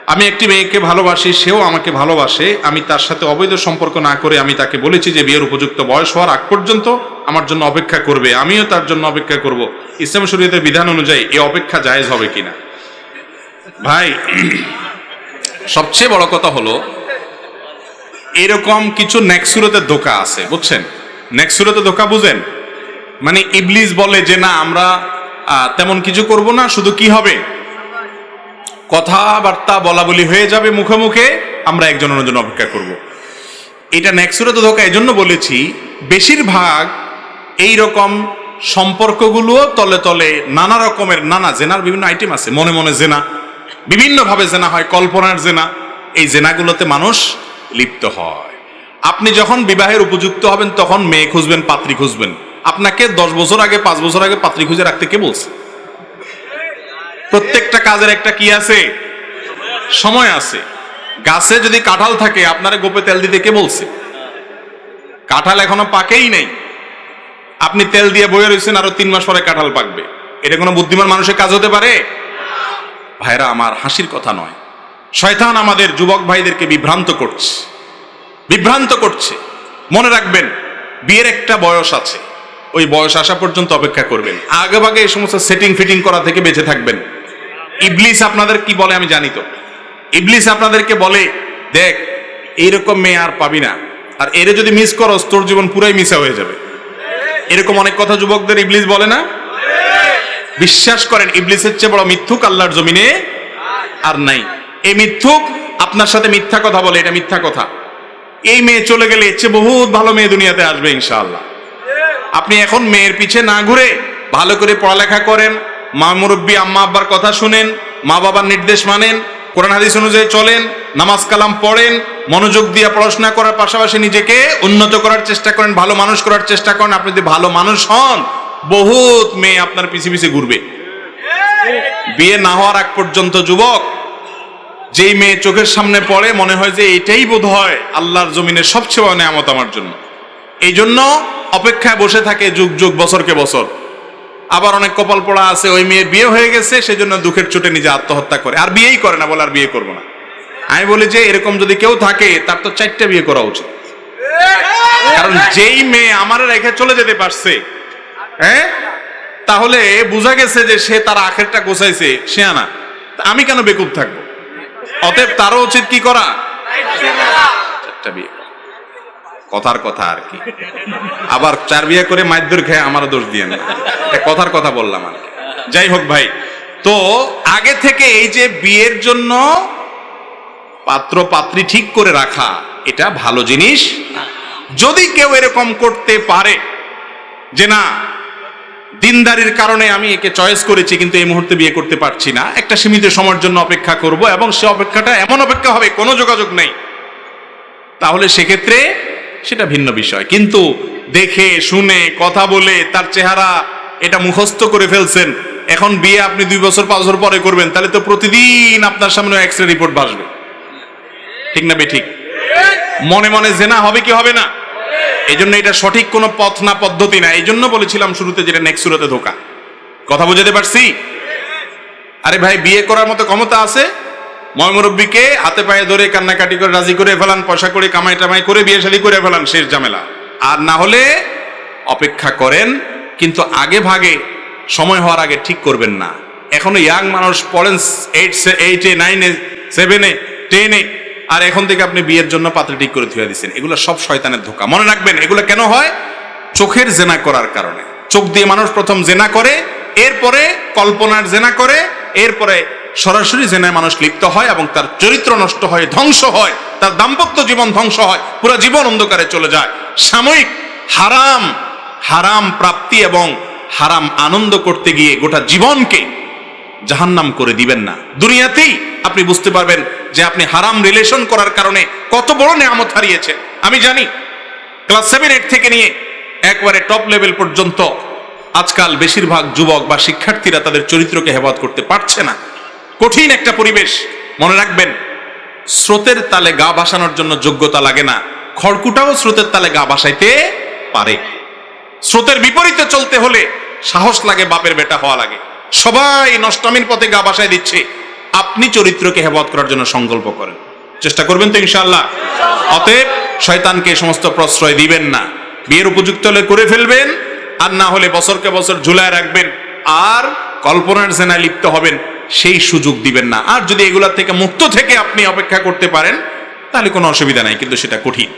আমি একটি মেয়েকে ভালোবাসি, সেও আমাকে ভালোবাসে, আমি তার সাথে অবৈধ সম্পর্ক না করে আমি তাকে বলেছি যে বিয়ের উপযুক্ত বয়স হওয়ার আগ পর্যন্ত আমার জন্য অপেক্ষা করবে, আমিও তার জন্য অপেক্ষা করব। ইসলাম শরীয়তের বিধান অনুযায়ী এই অপেক্ষা জায়েজ হবে কিনা? ভাই, সবচেয়ে বড় কথা হলো এরকম কিছু নেক্সুরতের ধোঁকা আছে, বুঝছেন? নেক্সুরতের ধোঁকা বুঝেন? মানে ইবলিস বলে যে না, আমরা তেমন কিছু করব না, শুধু কি হবে, কথাবার্তা বলা বলি হয়ে যাবে মুখে মুখে, আমরা একজন অন্যজন অপেক্ষা করব। এটা নেক্সুরত ধোঁকা এই জন্য বলেছি, বেশিরভাগ এই রকম সম্পর্কগুলো তলে তলে নানা রকমের নানা জেনার বিভিন্ন আইটেম আছে। মনে মনে জেনা, বিভিন্নভাবে জেনা হয়, কল্পনার জেনা, এই জেনাগুলোতে মানুষ লিপ্ত হয়। আপনি যখন বিবাহের উপযুক্ত হবেন তখন মেয়ে খুঁজবেন, পাত্রী খুঁজবেন। আপনাকে 10 বছর আগে, 5 বছর আগে পাত্রী খুঁজে রাখতে কে বলছে? প্রত্যেকটা কাজের একটা কি আছে, সময় আছে। গাছে যদি কাঁঠাল থাকে, আপনারা গোপে তেল দিতে কে বলছে? কাঁঠাল এখনো পাকেই নেই, আপনি তেল দিয়ে বয়ে রয়েছেন, আরো 3 মাস পরে কাঁঠাল পাকবে। এটা কোনো বুদ্ধিমান মানুষের কাজ হতে পারে? ভাইরা আমার, হাসির কথা নয়। শয়তান আমাদের যুবক ভাইদেরকে বিভ্রান্ত করছে। মনে রাখবেন, বিয়ের একটা বয়স আছে, ওই বয়স আসা পর্যন্ত অপেক্ষা করবেন। আগে ভাগে এই সমস্ত সেটিং ফিটিং করা থেকে বেঁচে থাকবেন। ইবলিস আপনাদের কি বলে আমি জানি তো। ইবলিস আপনাদেরকে বলে, দেখ এইরকম মেয়ে আর পাবি না, আর এরে যদি মিস করস তোর জীবন পুরাই মিসা হয়ে যাবে। এরকম অনেক কথা যুবকদের ইবলিস বলে না? বিশ্বাস করেন, ইবলিসের চেয়ে বড় মিথ্যুক আল্লাহর জমিনে আর নাই। এই মিথ্যুক আপনার সাথে মিথ্যা কথা বলে, এটা মিথ্যা কথা। এই মেয়ে চলে গেলে এর চেয়ে বহুত ভালো মেয়ে দুনিয়াতে আসবে ইনশাআল্লাহ। আপনি এখন মেয়ের পিছে না ঘুরে ভালো করে পড়ালেখা করেন, মা মুরব্বী আম্মা আব্বার কথা শুনেন, মা বাবার নির্দেশ মানেন, কোরআন হাদিস অনুযায়ী চলেন, নামাজ কালাম পড়েন, মনোযোগ দিয়ে পড়াশোনা করার পাশাপাশি নিজেকে উন্নত করার চেষ্টা করেন, ভালো মানুষ করার চেষ্টা করেন। আপনি যদি ভালো মানুষ হন, বহুত মেয়ে আপনার পিছে পিছে ঘুরবে। বিয়ে না হওয়ার আগ পর্যন্ত যুবক, যেই মেয়ে চোখের সামনে পড়ে মনে হয় যে এটাই বোধ হয় আল্লাহর জমিনের সবচেয়ে বড় নেয়ামত আমার জন্য, এই জন্য অপেক্ষায় বসে থাকে যুগ যুগ, বছরকে বছর। আবার অনেক কপাল পড়া আছে, ওই মেয়ের বিয়ে হয়ে গেছে, সেজন্য দুঃখের চোটে নিজে আত্মহত্যা করে, আর বিয়েই করে না, বলে আর বিয়ে করবো না। আমি বলি যে এরকম যদি কেউ থাকে তার তো 4টা বিয়ে করা উচিত। কারণ যেই মেয়ে আমার রেখে চলে যেতে পারছে, হ্যাঁ, তাহলে বোঝা গেছে যে সে তার আখেরটা গোছাইছে, সে আনা, আমি কেন বেকুব থাকবো? অতএব তারও উচিত কি করা, 4টা বিয়ে। কথার কথা আর কি। আবার 4 বিয়ে করে মাইদুর খেয়ে আমারও দোষ দিয়ে না, কথার কথা বললাম আর কি। যাই হোক ভাই, তো আগে থেকে এই যে বিয়ের জন্য পাত্র পাত্রী ঠিক করে রাখা, এটা ভালো জিনিস। যদি কেউ এরকম করতে পারে যে না, দিনদারির কারণে আমি একে চয়েস করেছি কিন্তু এই মুহূর্তে বিয়ে করতে পারছি না, একটা সীমিত সময়ের জন্য অপেক্ষা করব, এবং সে অপেক্ষাটা এমন অপেক্ষা হবে কোনো যোগাযোগ নেই, তাহলে সেক্ষেত্রে সেটা ভিন্ন বিষয়। কিন্তু দেখে শুনে কথা বলে তার চেহারা এটা মুখস্থ করে ফেলছেন, এখন বিয়ে আপনি 2 বছর 5 বছর পরে করবেন, তাহলে তো প্রতিদিন আপনার সামনে এক্স-রে রিপোর্ট ভাসবে, ঠিক না বেঠিক? মনে মনে জেনা হবে কি হবে না? এই জন্য এটা সঠিক কোনো পথ না, পদ্ধতি না। এই জন্য বলেছিলাম শুরুতে যেটা নেক্সুরতে ধোকা। কথা বুঝাতে পারছি? আরে ভাই, বিয়ে করার মতো ক্ষমতা আছে, ময়মুরব্বীকে হাতে পায়ে ধরে কান্নাকাটি করে রাজি করে ফেলান, পয়সা করে কামাই টামাই করে বিয়ে শাদী করে ফেলান, শেষ ঝামেলা। আর না হলে অপেক্ষা করেন, কিন্তু আগে ভাগে সময় হওয়ার আগে ঠিক করবেন না। এখনো ইয়াং মানুষ পড়েন 8-এ 9-এ 7-এ 10-এ, আর এখন থেকে আপনি বিয়ের জন্য পাত্র ঠিক করে ধুয়ে দিচ্ছেন। এগুলো সব শয়তানের ধোঁকা। মনে রাখবেন, এগুলো কেন হয়? চোখের জেনা করার কারণে। চোখ দিয়ে মানুষ প্রথম জেনা করে, এরপরে কল্পনার জেনা করে, এরপরে সরাসরি জেনায় মানুষ লিপ্ত হয় এবং তার চরিত্র নষ্ট হয়, ধ্বংস হয়, তার দাম্পত্য জীবন ধ্বংস হয়, পুরো জীবন অন্ধকারে চলে যায়। সাময়িক হারাম প্রাপ্তি এবং হারাম আনন্দ করতে গিয়ে গোটা জীবনকে জাহান্নাম করে দিবেন না। দুনিয়াতেই আপনি বুঝতে পারবেন যে আপনি হারাম রিলেশন করার কারণে কত বড় নেয়ামত হারিয়েছেন। আমি জানি ক্লাস 7-8 থেকে নিয়ে একবারে টপ লেভেল পর্যন্ত আজকাল বেশিরভাগ যুবক বা শিক্ষার্থীরা তাদের চরিত্রকে হেফাজত করতে পারছে না। কঠিন একটা পরিবেশ। মনে রাখবেন, স্রোতের তালে গা ভাসানোর জন্য যোগ্যতা লাগে না, খড়কুটাও স্রোতের তালে গা ভাসাইতে পারে। স্রোতের বিপরীতে চলতে হলে সাহস লাগে, বাপের বেটা হওয়া লাগে। সবাই নষ্টামির পথে গা ভাসায় দিচ্ছে, আপনি চরিত্রকে হেফাজত করার জন্য সংকল্প করেন। চেষ্টা করবেন তো ইনশাআল্লাহ। অতএব শয়তানকে এই সমস্ত প্রশ্রয় দিবেন না। বিয়ের উপযুক্ত হলে করে ফেলবেন, আর না হলে বছরকে বছর ঝুলায় রাখবেন, আর কল্পনার জেনায় লিপ্ত হবেন, সেই সুযোগ দিবেন না। আর যদি এগুলা থেকে মুক্ত থেকে আপনি অপেক্ষা করতে পারেন তাহলে কোনো অসুবিধা নাই, কিন্তু সেটা কঠিন।